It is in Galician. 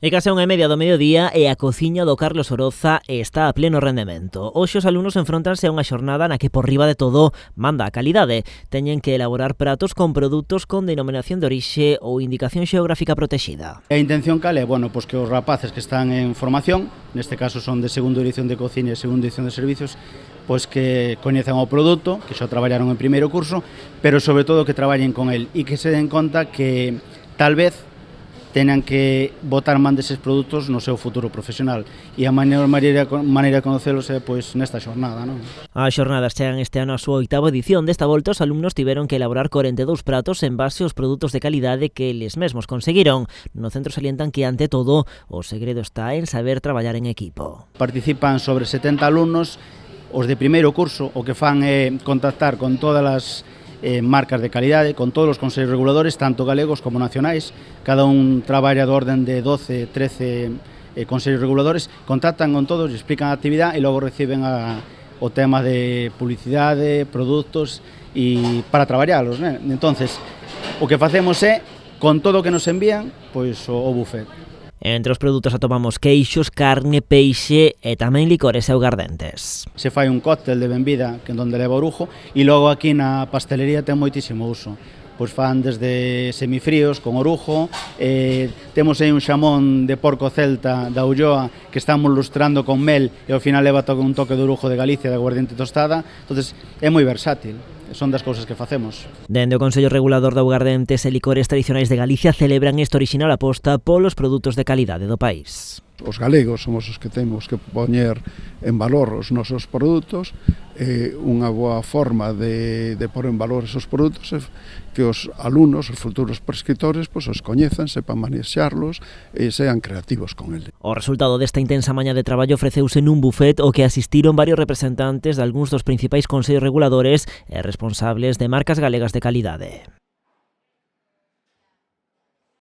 E case a 1:30 do mediodía e a cociña do Carlos Oroza está a pleno rendemento. Hoxe os alumnos enfrontanse a unha xornada na que por riba de todo manda a calidade. Teñen que elaborar pratos con produtos con denominación de orixe ou indicación xeográfica protexida. A intención cal é? Bueno, pois que os rapaces que están en formación, neste caso son de segunda edición de cociña e segunda edición de servicios, pois que coñezan o produto, que xa traballaron en primeiro curso, pero sobre todo que traballen con el e que se den conta que tal vez tenan que botar man deses produtos no seu futuro profesional e a maneira de conocelos é pois nesta xornada, non? As xornadas chegan este ano a súa 8ª edición. Desta volta os alumnos tiveron que elaborar 42 pratos en base aos produtos de calidade que eles mesmos conseguiron. No centro salientan que ante todo o segredo está en saber traballar en equipo. Participan sobre 70 alumnos, os de primeiro curso o que fan é contactar con todas as marcas de calidade, con todos os consellos reguladores, tanto galegos como nacionais. Cada un traballa do orden de 12, 13 consellos reguladores, contactan con todos, explican a actividade e logo reciben o tema de publicidade, produtos e para traballalos, né? Entonces, o que facemos é, con todo o que nos envían, pois o buffet. Entre os produtos atopamos queixos, carne, peixe e tamén licores e augardentes. Se fai un cóctel de benvida que onde leva orujo e logo aquí na pastelería ten moitísimo uso. Pois fan desde semifríos con orujo, temos aí un xamón de porco celta da Ulloa que estamos lustrando con mel e ao final leva un toque de orujo de Galicia, de aguardiente tostada. Entonces é moi versátil. Son das cousas que facemos. Dende o Consello Regulador de Augardentes e Licores Tradicionais de Galicia celebran esta orixinal aposta polos produtos de calidade do país. Os galegos somos os que temos que poñer en valor os nosos produtos. Unha boa forma de pôr en valor esos produtos é que os alumnos, os futuros prescriptores, pois os coñezan, sepan manexarlos e sean creativos con ele. O resultado desta intensa maña de traballo ofreceuse nun buffet o que asistiron varios representantes de algúns dos principais consellos reguladores e responsables de marcas galegas de calidade.